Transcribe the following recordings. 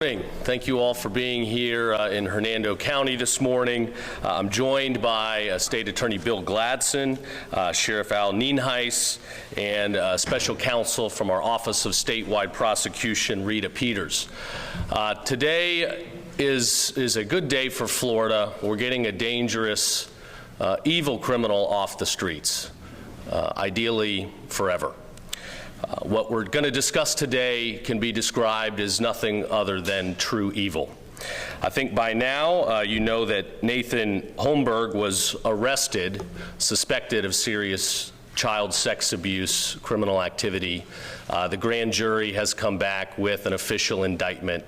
Thank you all for being here in Hernando County this morning. I'm joined by State Attorney Bill Gladson, Sheriff Al Nienhuis, and Special Counsel from our Office of Statewide Prosecution, Rita Peters. Today is a good day for Florida. We're getting a dangerous, evil criminal off the streets, ideally forever. What we're going to discuss today can be described as nothing other than true evil. I think by now you know that Nathan Holmberg was arrested, suspected of serious child sex abuse, criminal activity. The grand jury has come back with an official indictment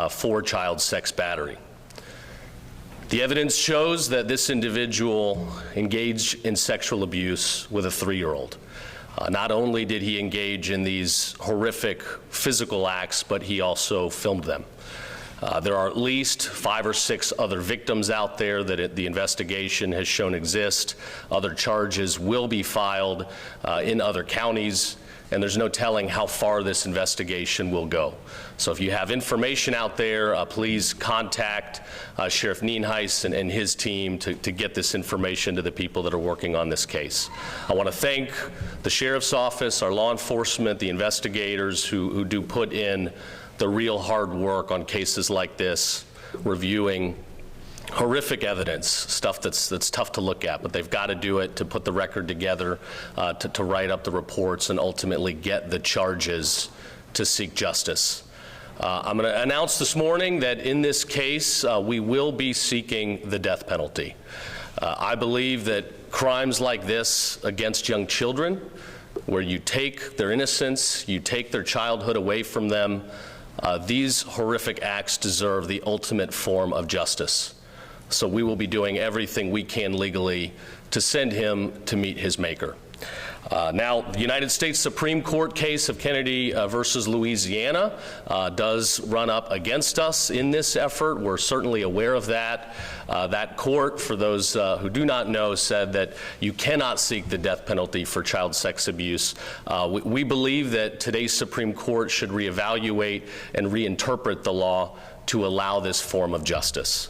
for child sex battery. The evidence shows that this individual engaged in sexual abuse with a 3-year-old. Not only did he engage in these horrific physical acts, but he also filmed them. There are at least 5 or 6 other victims out there that the investigation has shown exist. Other charges will be filed in other counties, and there's no telling how far this investigation will go. So if you have information out there, please contact Sheriff Nienhuis and his team to get this information to the people that are working on this case. I want to thank the Sheriff's Office, our law enforcement, the investigators who do put in the real hard work on cases like this, reviewing horrific evidence, stuff that's tough to look at, but they've got to do it to put the record together, to write up the reports and ultimately get the charges to seek justice. I'm going to announce this morning that in this case, we will be seeking the death penalty. I believe that crimes like this against young children, where you take their innocence, you take their childhood away from them, these horrific acts deserve the ultimate form of justice. So we will be doing everything we can legally to send him to meet his maker. Now, the United States Supreme Court case of Kennedy versus Louisiana does run up against us in this effort. We're certainly aware of that. That court, for those who do not know, said that you cannot seek the death penalty for child sex abuse. We believe that today's Supreme Court should reevaluate and reinterpret the law to allow this form of justice.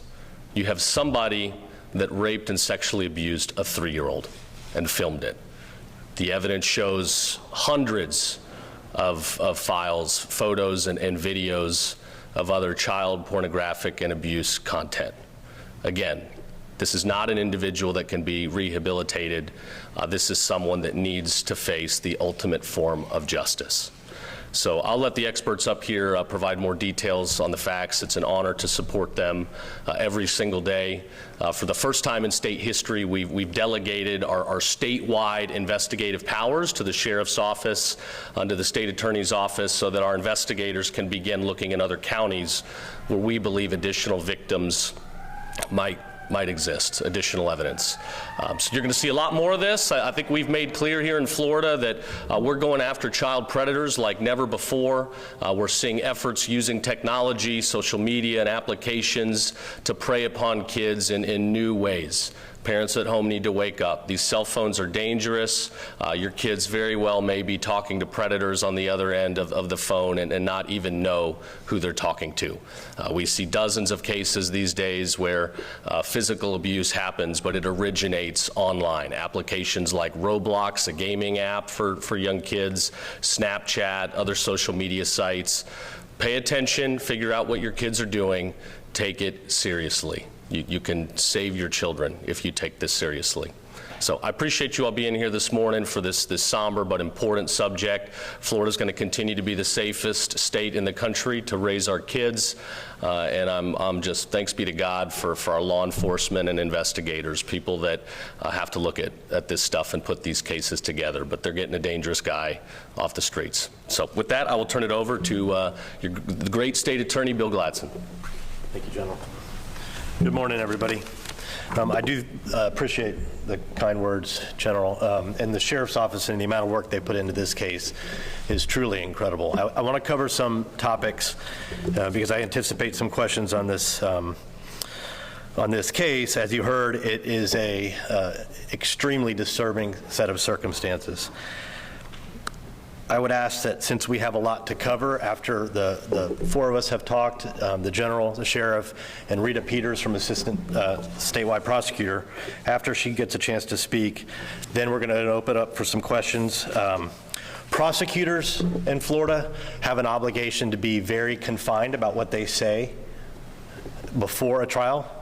You have somebody that raped and sexually abused a 3-year-old and filmed it. The evidence shows hundreds of files, photos, and videos of other child pornographic and abuse content. Again, this is not an individual that can be rehabilitated. This is someone that needs to face the ultimate form of justice. So I'll let the experts up here provide more details on the facts. It's an honor to support them every single day. For the first time in state history, we've delegated our statewide investigative powers to the Sheriff's Office, under the State Attorney's Office, so that our investigators can begin looking in other counties where we believe additional victims might exist, additional evidence. So you're going to see a lot more of this. I think we've made clear here in Florida that we're going after child predators like never before. We're seeing efforts using technology, social media, and applications to prey upon kids in new ways. Parents at home need to wake up. These cell phones are dangerous. Your kids very well may be talking to predators on the other end of the phone and not even know who they're talking to. We see dozens of cases these days where physical abuse happens, but it originates online. Applications like Roblox, a gaming app for young kids, Snapchat, other social media sites. Pay attention, figure out what your kids are doing, take it seriously. You can save your children if you take this seriously. So I appreciate you all being here this morning for this somber but important subject. Florida's going to continue to be the safest state in the country to raise our kids, and I'm just, thanks be to God for our law enforcement and investigators, people that have to look at this stuff and put these cases together, but they're getting a dangerous guy off the streets. So with that, I will turn it over to the great State Attorney, Bill Gladson. Thank you, General. Good morning, everybody. I do appreciate the kind words, General, and the Sheriff's Office and the amount of work they put into this case is truly incredible. I want to cover some topics because I anticipate some questions on this case. As you heard, it is a extremely disturbing set of circumstances. I would ask that since we have a lot to cover after the four of us have talked, the general, the sheriff, and Rita Peters from assistant statewide prosecutor, after she gets a chance to speak, then we're going to open up for some questions. Prosecutors in Florida have an obligation to be very confined about what they say before a trial.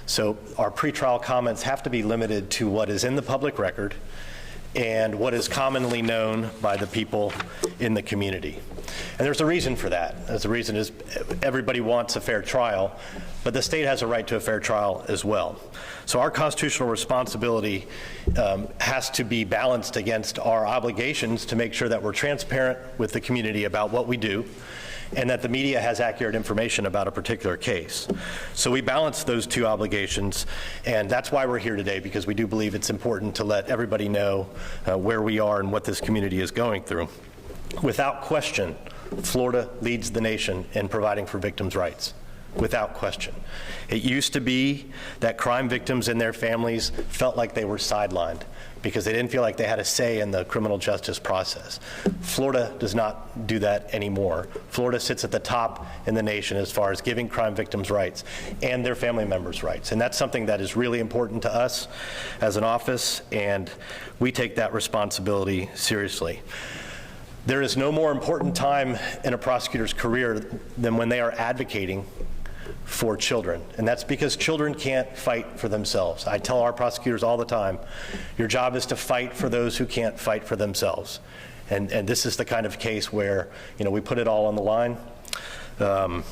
So our pretrial comments have to be limited to what is in the public record and what is commonly known by the people in the community. And there's a reason for that. The reason is everybody wants a fair trial, but the state has a right to a fair trial as well. So our constitutional responsibility has to be balanced against our obligations to make sure that we're transparent with the community about what we do, and that the media has accurate information about a particular case. So we balance those two obligations, and that's why we're here today, because we do believe it's important to let everybody know where we are and what this community is going through. Without question, Florida leads the nation in providing for victims' rights. Without question. It used to be that crime victims and their families felt like they were sidelined because they didn't feel like they had a say in the criminal justice process. Florida does not do that anymore. Florida sits at the top in the nation as far as giving crime victims rights and their family members rights. And that's something that is really important to us as an office, and we take that responsibility seriously. There is no more important time in a prosecutor's career than when they are advocating for children, and that's because children can't fight for themselves. I tell our prosecutors all the time, your job is to fight for those who can't fight for themselves. And this is the kind of case where, you know, we put it all on the line, and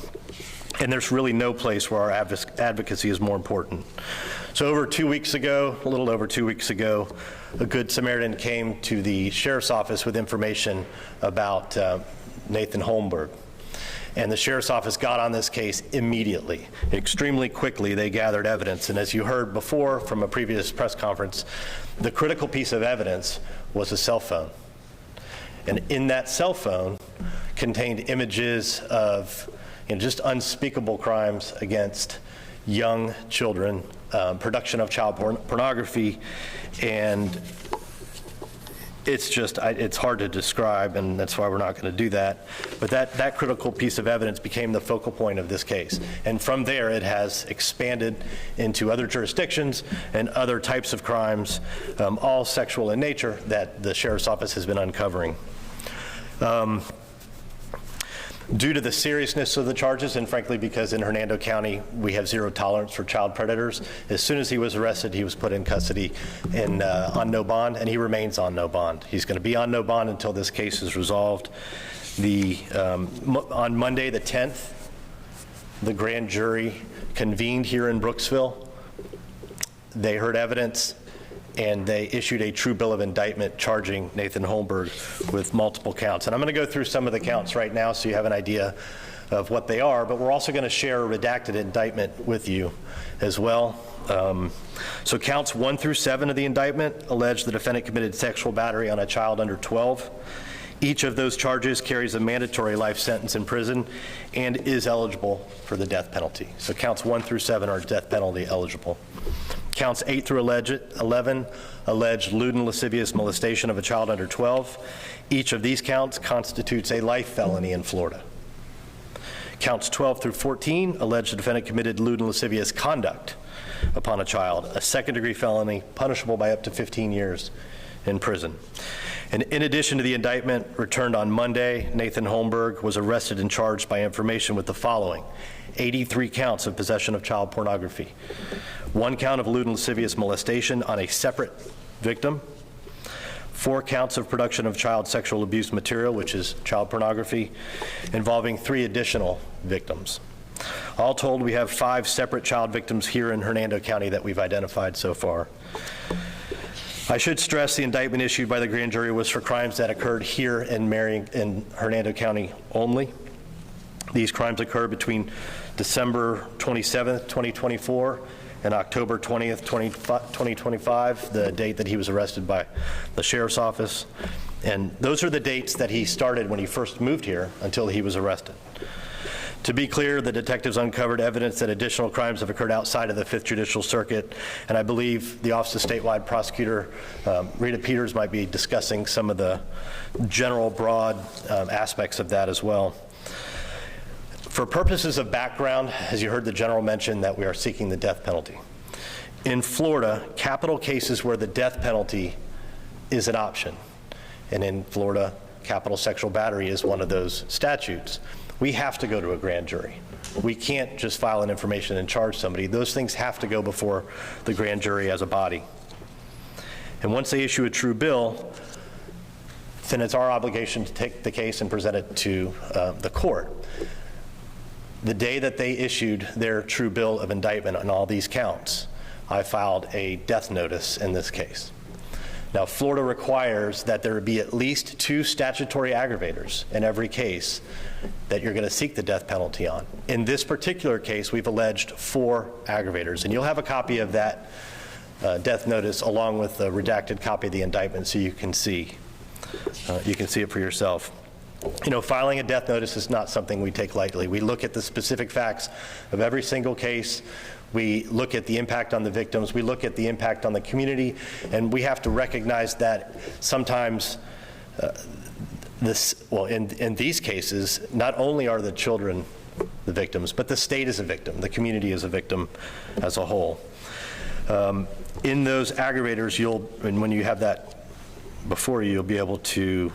there's really no place where our advocacy is more important. So over 2 weeks ago, a little over 2 weeks ago, a Good Samaritan came to the sheriff's office with information about Nathan Holmberg. And the sheriff's office got on this case immediately. Extremely quickly, they gathered evidence. And as you heard before from a previous press conference, the critical piece of evidence was a cell phone. And in that cell phone contained images of, you know, just unspeakable crimes against young children, production of child pornography, and it's just, it's hard to describe, and that's why we're not going to do that. But that critical piece of evidence became the focal point of this case. And from there, it has expanded into other jurisdictions and other types of crimes, all sexual in nature, that the sheriff's office has been uncovering. Due to the seriousness of the charges, and frankly because in Hernando County we have zero tolerance for child predators, as soon as he was arrested, he was put in custody on no bond, and he remains on no bond. He's going to be on no bond until this case is resolved. On Monday the 10th, the grand jury convened here in Brooksville. They heard evidence, and they issued a true bill of indictment charging Nathan Holmberg with multiple counts. And I'm going to go through some of the counts right now so you have an idea of what they are, but we're also going to share a redacted indictment with you as well. So counts 1 through 7 of the indictment allege the defendant committed sexual battery on a child under 12. Each of those charges carries a mandatory life sentence in prison and is eligible for the death penalty. So counts 1 through 7 are death penalty eligible. Counts 8 through 11 allege lewd and lascivious molestation of a child under 12. Each of these counts constitutes a life felony in Florida. Counts 12 through 14 allege the defendant committed lewd and lascivious conduct upon a child, a second-degree felony punishable by up to 15 years in prison. And in addition to the indictment returned on Monday, Nathan Holmberg was arrested and charged by information with the following: 83 counts of possession of child pornography, 1 count of lewd and lascivious molestation on a separate victim, 4 counts of production of child sexual abuse material, which is child pornography, involving 3 additional victims. All told, we have 5 separate child victims here in Hernando County that we've identified so far. I should stress the indictment issued by the grand jury was for crimes that occurred here in Hernando County only. These crimes occurred between December 27th, 2024 and October 20th, 2025, the date that he was arrested by the sheriff's office. And those are the dates that he started when he first moved here until he was arrested. To be clear, the detectives uncovered evidence that additional crimes have occurred outside of the 5th Judicial Circuit, and I believe the Office of Statewide Prosecutor Rita Peters might be discussing some of the general broad aspects of that as well. For purposes of background, as you heard the General mention, that we are seeking the death penalty. In Florida, capital cases where the death penalty is an option, and in Florida, capital sexual battery is one of those statutes. We have to go to a grand jury. We can't just file an information and charge somebody. Those things have to go before the grand jury as a body. And once they issue a true bill, then it's our obligation to take the case and present it to the court. The day that they issued their true bill of indictment on all these counts, I filed a death notice in this case. Now, Florida requires that there be at least 2 statutory aggravators in every case that you're going to seek the death penalty on. In this particular case, we've alleged 4 aggravators, and you'll have a copy of that death notice along with a redacted copy of the indictment so you can see it for yourself. You know, filing a death notice is not something we take lightly. We look at the specific facts of every single case. We look at the impact on the victims. We look at the impact on the community, and we have to recognize that sometimes in these cases, not only are the children the victims, but the state is a victim. The community is a victim as a whole. In those aggravators, and when you have that before you, you'll be able to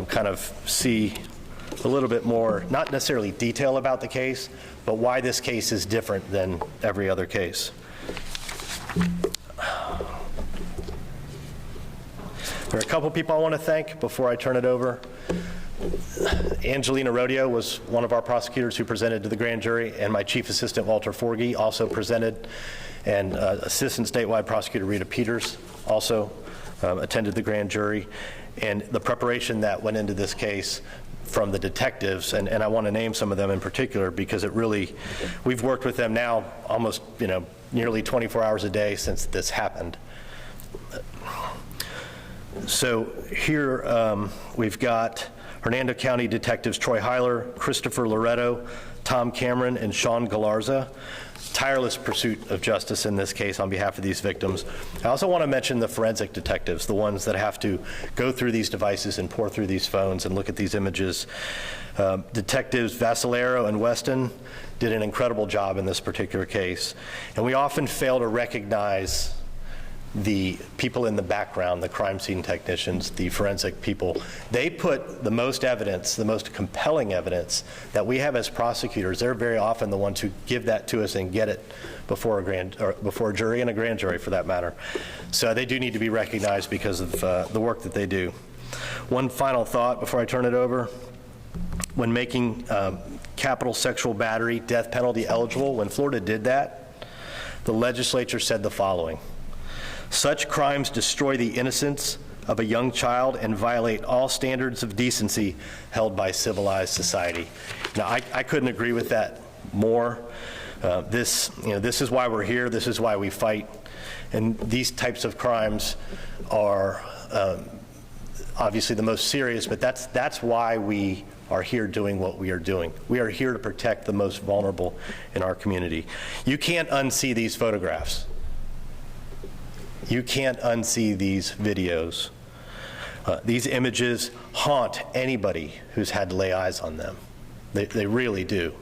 kind of see a little bit more, not necessarily detail about the case, but why this case is different than every other case. There are a couple people I want to thank before I turn it over. Angelina Rodeo was one of our prosecutors who presented to the grand jury, and my chief assistant, Walter Forgey, also presented, and assistant statewide prosecutor Rita Peters also attended the grand jury. And the preparation that went into this case from the detectives, and I want to name some of them in particular because it really, we've worked with them now almost, nearly 24 hours a day since this happened. So here we've got Hernando County Detectives Troy Heiler, Christopher Loretto, Tom Cameron, and Sean Galarza. Tireless pursuit of justice in this case on behalf of these victims. I also want to mention the forensic detectives, the ones that have to go through these devices and pour through these phones and look at these images. Detectives Vassalero and Weston did an incredible job in this particular case. And we often fail to recognize the people in the background, the crime scene technicians, the forensic people. They put the most evidence, the most compelling evidence that we have as prosecutors. They're very often the ones who give that to us and get it before a jury and a grand jury for that matter. So they do need to be recognized because of the work that they do. One final thought before I turn it over. When making capital sexual battery death penalty eligible, when Florida did that, the legislature said the following: such crimes destroy the innocence of a young child and violate all standards of decency held by civilized society. Now, I couldn't agree with that more. This is why we're here. This is why we fight. And these types of crimes are obviously the most serious, but that's why we are here doing what we are doing. We are here to protect the most vulnerable in our community. You can't unsee these photographs. You can't unsee these videos. These images haunt anybody who's had to lay eyes on them. They really do.